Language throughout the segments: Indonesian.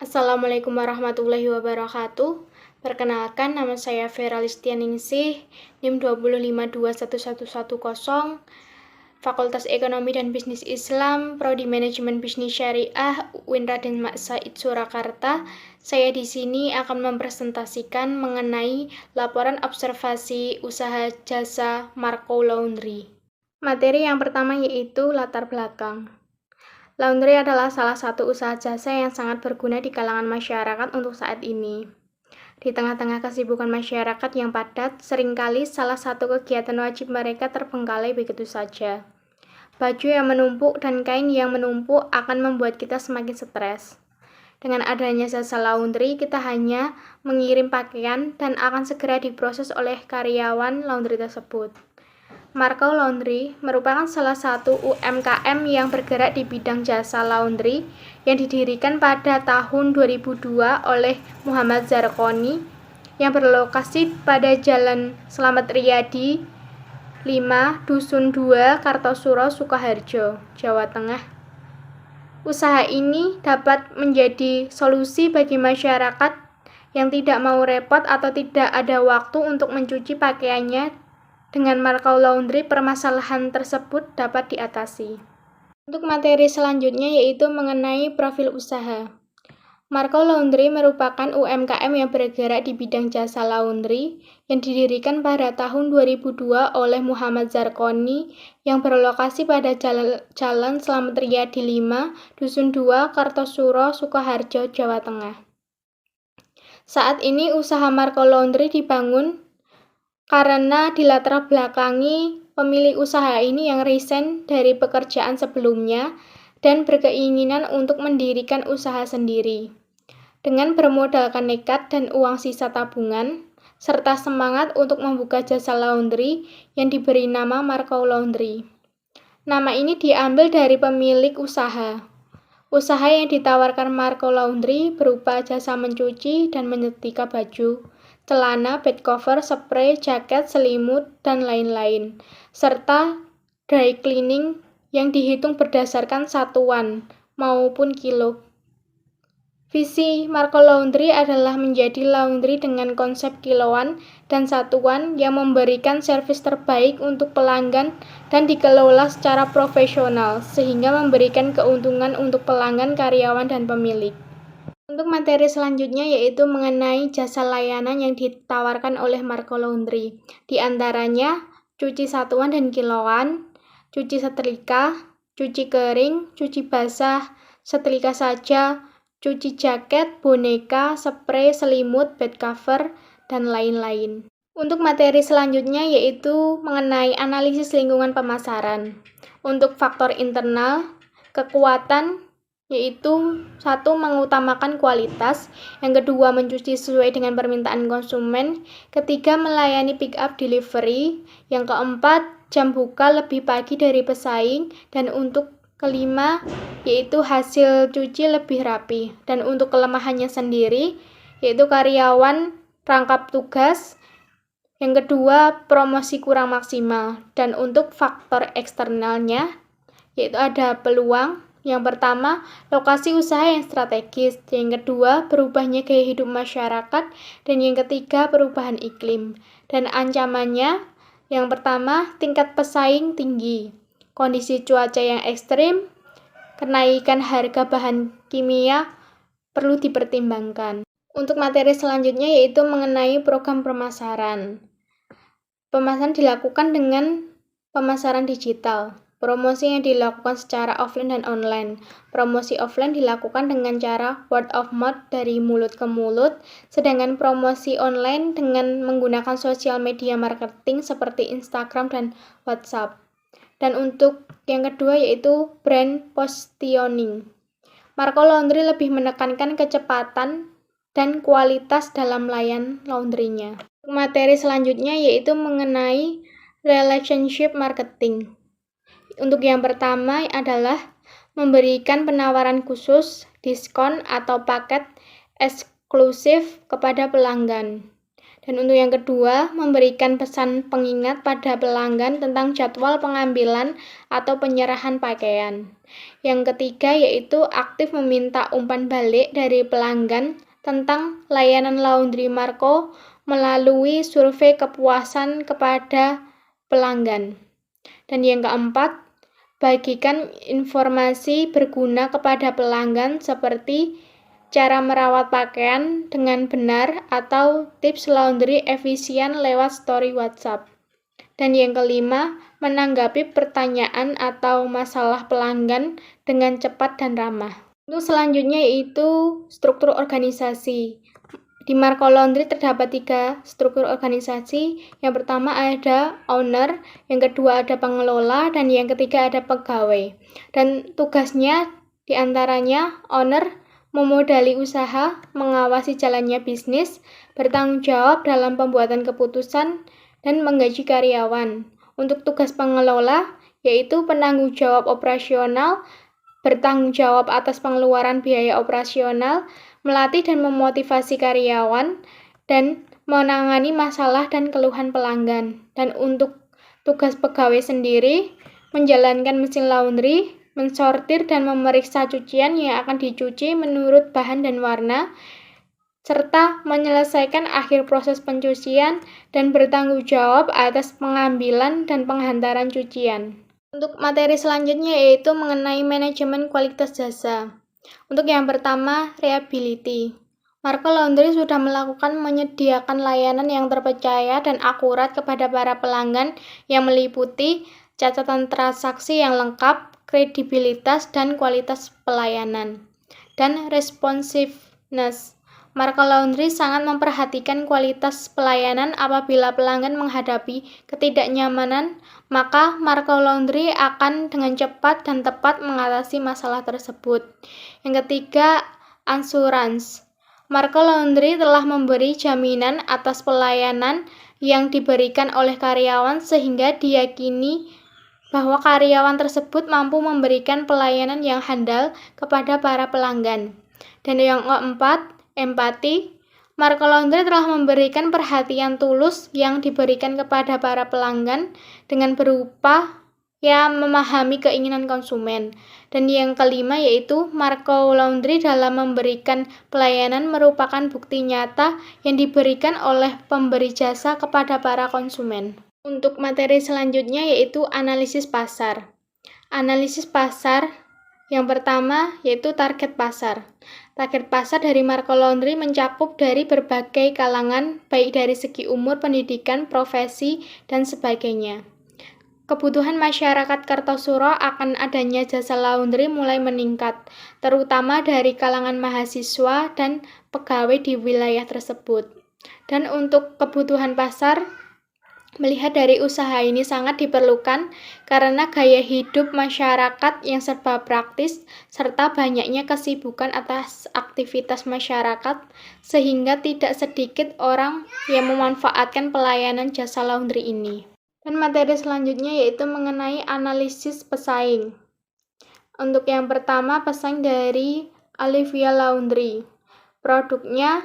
Assalamualaikum warahmatullahi wabarakatuh. Perkenalkan, nama saya Vera Listianingsih, NIM 2521110, Fakultas Ekonomi dan Bisnis Islam, Prodi Manajemen Bisnis Syariah, UIN Raden Mak Said Surakarta. Saya di sini akan mempresentasikan mengenai laporan observasi usaha jasa Marco Laundry. Materi yang pertama yaitu latar belakang. Laundry adalah salah satu usaha jasa yang sangat berguna di kalangan masyarakat untuk saat ini. Di tengah-tengah kesibukan masyarakat yang padat, seringkali salah satu kegiatan wajib mereka terbengkalai begitu saja. Baju yang menumpuk dan kain yang menumpuk akan membuat kita semakin stres. Dengan adanya jasa laundry, kita hanya mengirim pakaian dan akan segera diproses oleh karyawan laundry tersebut. Marco Laundry merupakan salah satu UMKM yang bergerak di bidang jasa laundry yang didirikan pada tahun 2002 oleh Muhammad Zarkoni yang berlokasi pada Jalan Slamet Riyadi 5, Dusun 2, Kartosuro, Sukoharjo, Jawa Tengah. Usaha ini dapat menjadi solusi bagi masyarakat yang tidak mau repot atau tidak ada waktu untuk mencuci pakaiannya. Dengan Marco Laundry, permasalahan tersebut dapat diatasi. Untuk materi selanjutnya yaitu mengenai profil usaha. Marco Laundry merupakan UMKM yang bergerak di bidang jasa laundry yang didirikan pada tahun 2002 oleh Muhammad Zarkoni yang berlokasi pada Jalan Slamet Riyadi 5, Dusun 2, Kartosuro, Sukoharjo, Jawa Tengah. Saat ini usaha Marco Laundry dibangun karena dilatar belakangi pemilik usaha ini yang resign dari pekerjaan sebelumnya dan berkeinginan untuk mendirikan usaha sendiri. Dengan bermodalkan nekat dan uang sisa tabungan, serta semangat untuk membuka jasa laundry yang diberi nama Marco Laundry. Nama ini diambil dari pemilik usaha. Usaha yang ditawarkan Marco Laundry berupa jasa mencuci dan menyetrika baju, celana, bed cover, spray, jaket, selimut, dan lain-lain, serta dry cleaning yang dihitung berdasarkan satuan maupun kilo. Visi Marco Laundry adalah menjadi laundry dengan konsep kiloan dan satuan yang memberikan servis terbaik untuk pelanggan dan dikelola secara profesional sehingga memberikan keuntungan untuk pelanggan, karyawan, dan pemilik. Untuk materi selanjutnya yaitu mengenai jasa layanan yang ditawarkan oleh Marco Laundry. Di antaranya cuci satuan dan kiloan, cuci setrika, cuci kering, cuci basah, setrika saja, cuci jaket, boneka, spray, selimut, bed cover, dan lain-lain. Untuk materi selanjutnya yaitu mengenai analisis lingkungan pemasaran. Untuk faktor internal, kekuatan yaitu 1. Mengutamakan kualitas, yang kedua mencuci sesuai dengan permintaan konsumen, ketiga melayani pick up delivery, yang keempat jam buka lebih pagi dari pesaing, dan untuk kelima yaitu hasil cuci lebih rapi. Dan untuk kelemahannya sendiri yaitu karyawan rangkap tugas, yang kedua promosi kurang maksimal. Dan untuk faktor eksternalnya yaitu ada peluang. Yang pertama, lokasi usaha yang strategis. Yang kedua, berubahnya gaya hidup masyarakat. Dan yang ketiga, perubahan iklim. Dan ancamannya, yang pertama, tingkat pesaing tinggi, kondisi cuaca yang ekstrim, kenaikan harga bahan kimia perlu dipertimbangkan. Untuk materi selanjutnya yaitu mengenai program pemasaran. Pemasaran dilakukan dengan pemasaran digital. Promosi yang dilakukan secara offline dan online. Promosi offline dilakukan dengan cara word of mouth dari mulut ke mulut, sedangkan promosi online dengan menggunakan sosial media marketing seperti Instagram dan WhatsApp. Dan untuk yang kedua yaitu brand positioning. Marco Laundry lebih menekankan kecepatan dan kualitas dalam layan laundrynya. Materi selanjutnya yaitu mengenai relationship marketing. Untuk yang pertama adalah memberikan penawaran khusus, diskon, atau paket eksklusif kepada pelanggan. Dan untuk yang kedua, memberikan pesan pengingat pada pelanggan tentang jadwal pengambilan atau penyerahan pakaian. Yang ketiga yaitu aktif meminta umpan balik dari pelanggan tentang layanan laundry Marco melalui survei kepuasan kepada pelanggan. Dan yang keempat, bagikan informasi berguna kepada pelanggan seperti cara merawat pakaian dengan benar atau tips laundry efisien lewat story WhatsApp. Dan yang kelima, menanggapi pertanyaan atau masalah pelanggan dengan cepat dan ramah. Untuk selanjutnya yaitu struktur organisasi. Di Marco Laundry terdapat 3 struktur organisasi. Yang pertama ada owner, yang kedua ada pengelola, dan yang ketiga ada pegawai. Dan tugasnya diantaranya owner memodali usaha, mengawasi jalannya bisnis, bertanggung jawab dalam pembuatan keputusan, dan menggaji karyawan. Untuk tugas pengelola, yaitu penanggung jawab operasional, bertanggung jawab atas pengeluaran biaya operasional, melatih dan memotivasi karyawan, dan menangani masalah dan keluhan pelanggan. Dan untuk tugas pegawai sendiri, menjalankan mesin laundry, mensortir dan memeriksa cucian yang akan dicuci menurut bahan dan warna, serta menyelesaikan akhir proses pencucian dan bertanggung jawab atas pengambilan dan penghantaran cucian. Untuk materi selanjutnya yaitu mengenai manajemen kualitas jasa. Untuk yang pertama, reliability. Marco Laundry sudah melakukan menyediakan layanan yang terpercaya dan akurat kepada para pelanggan yang meliputi catatan transaksi yang lengkap, kredibilitas, dan kualitas pelayanan. Dan responsiveness. Marco Laundry sangat memperhatikan kualitas pelayanan. Apabila pelanggan menghadapi ketidaknyamanan, maka Marco Laundry akan dengan cepat dan tepat mengatasi masalah tersebut. Yang ketiga, assurance. Marco Laundry telah memberi jaminan atas pelayanan yang diberikan oleh karyawan sehingga diyakini bahwa karyawan tersebut mampu memberikan pelayanan yang handal kepada para pelanggan. Dan yang keempat, empati. Marco Laundry telah memberikan perhatian tulus yang diberikan kepada para pelanggan dengan berupa memahami keinginan konsumen. Dan yang kelima yaitu Marco Laundry dalam memberikan pelayanan merupakan bukti nyata yang diberikan oleh pemberi jasa kepada para konsumen. Untuk materi selanjutnya yaitu analisis pasar. Analisis pasar yang pertama yaitu target pasar. Target pasar dari Marco Laundry mencakup dari berbagai kalangan, baik dari segi umur, pendidikan, profesi, dan sebagainya. Kebutuhan masyarakat Kartosuro akan adanya jasa laundry mulai meningkat, terutama dari kalangan mahasiswa dan pegawai di wilayah tersebut. Dan untuk kebutuhan pasar, melihat dari usaha ini sangat diperlukan karena gaya hidup masyarakat yang serba praktis serta banyaknya kesibukan atas aktivitas masyarakat sehingga tidak sedikit orang yang memanfaatkan pelayanan jasa laundry ini. Dan materi selanjutnya yaitu mengenai analisis pesaing. Untuk yang pertama, pesaing dari Olivia Laundry. Produknya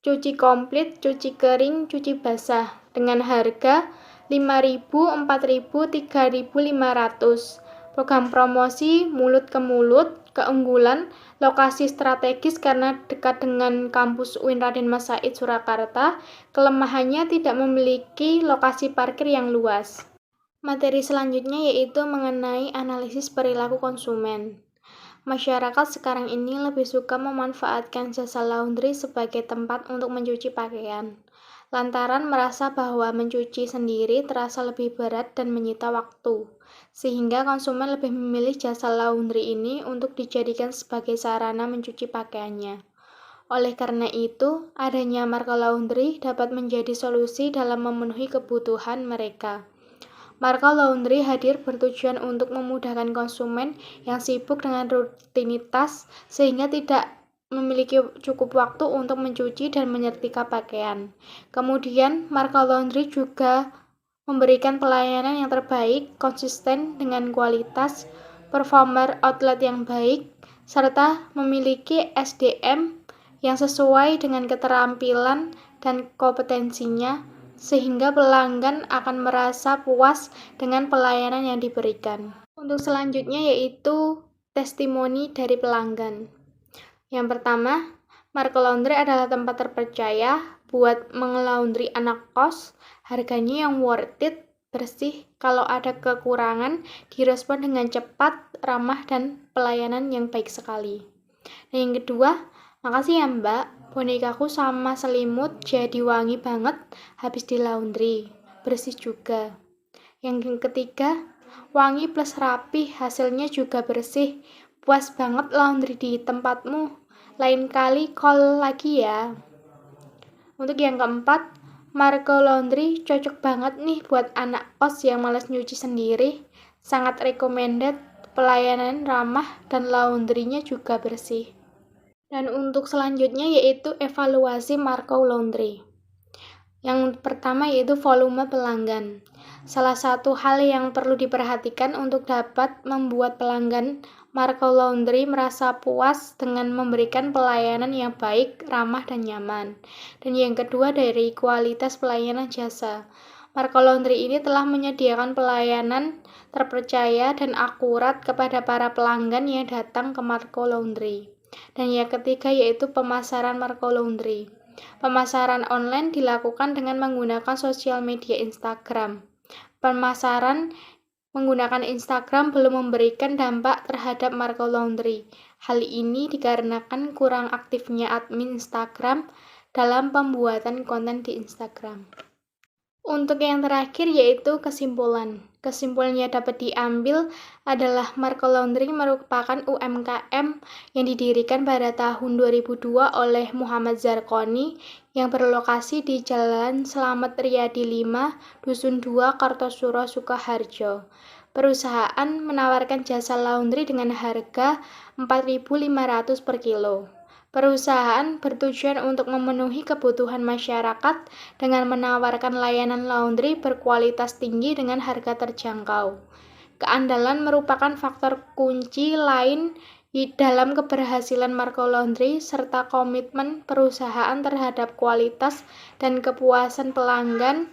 cuci komplit, cuci kering, cuci basah dengan harga 5.000, 4.000, 3.500. Program promosi mulut ke mulut, keunggulan, lokasi strategis karena dekat dengan kampus UIN Raden Mas Said Surakarta, kelemahannya tidak memiliki lokasi parkir yang luas. Materi selanjutnya yaitu mengenai analisis perilaku konsumen. Masyarakat sekarang ini lebih suka memanfaatkan jasa laundry sebagai tempat untuk mencuci pakaian, lantaran merasa bahwa mencuci sendiri terasa lebih berat dan menyita waktu, sehingga konsumen lebih memilih jasa laundry ini untuk dijadikan sebagai sarana mencuci pakaiannya. Oleh karena itu, adanya Marco Laundry dapat menjadi solusi dalam memenuhi kebutuhan mereka. Marco Laundry hadir bertujuan untuk memudahkan konsumen yang sibuk dengan rutinitas sehingga tidak memiliki cukup waktu untuk mencuci dan menyetrika pakaian. Kemudian, Marco Laundry juga memberikan pelayanan yang terbaik, konsisten dengan kualitas, performer outlet yang baik, serta memiliki SDM yang sesuai dengan keterampilan dan kompetensinya, sehingga pelanggan akan merasa puas dengan pelayanan yang diberikan. Untuk selanjutnya yaitu testimoni dari pelanggan. Yang pertama, Marco Laundry adalah tempat terpercaya buat mengelaundry anak kos, harganya yang worth it, bersih, kalau ada kekurangan direspon dengan cepat, ramah, dan pelayanan yang baik sekali. Dan yang kedua, makasih ya Mbak, bonekaku sama selimut jadi wangi banget habis di laundry, bersih juga. Yang ketiga, wangi plus rapi, hasilnya juga bersih, puas banget laundry di tempatmu. Lain kali call lagi ya. Untuk yang keempat, Marco Laundry cocok banget nih buat anak kos yang malas nyuci sendiri. Sangat recommended, pelayanan ramah dan laundrynya juga bersih. Dan untuk selanjutnya yaitu evaluasi Marco Laundry. Yang pertama yaitu volume pelanggan. Salah satu hal yang perlu diperhatikan untuk dapat membuat pelanggan Marco Laundry merasa puas dengan memberikan pelayanan yang baik, ramah, dan nyaman. Dan yang kedua dari kualitas pelayanan jasa. Marco Laundry ini telah menyediakan pelayanan terpercaya dan akurat kepada para pelanggan yang datang ke Marco Laundry. Dan yang ketiga yaitu pemasaran Marco Laundry. Pemasaran online dilakukan dengan menggunakan sosial media Instagram. Pemasaran menggunakan Instagram belum memberikan dampak terhadap Marco Laundry. Hal ini dikarenakan kurang aktifnya admin Instagram dalam pembuatan konten di Instagram. Untuk yang terakhir yaitu kesimpulan. Kesimpulannya dapat diambil adalah Marco Laundry merupakan UMKM yang didirikan pada tahun 2002 oleh Muhammad Zarkoni yang berlokasi di Jalan Slamet Riyadi 5, Dusun 2, Kartosuro, Sukoharjo. Perusahaan menawarkan jasa laundry dengan harga 4.500 per kilo. Perusahaan bertujuan untuk memenuhi kebutuhan masyarakat dengan menawarkan layanan laundry berkualitas tinggi dengan harga terjangkau. Keandalan merupakan faktor kunci lain dalam keberhasilan Marco Laundry serta komitmen perusahaan terhadap kualitas dan kepuasan pelanggan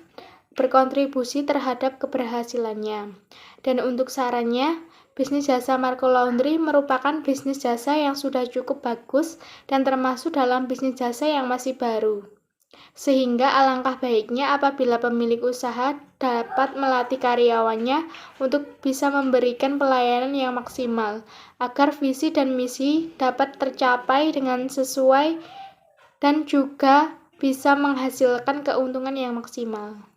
berkontribusi terhadap keberhasilannya. Dan untuk sarannya, bisnis jasa Marco Laundry merupakan bisnis jasa yang sudah cukup bagus dan termasuk dalam bisnis jasa yang masih baru. Sehingga alangkah baiknya apabila pemilik usaha dapat melatih karyawannya untuk bisa memberikan pelayanan yang maksimal, agar visi dan misi dapat tercapai dengan sesuai dan juga bisa menghasilkan keuntungan yang maksimal.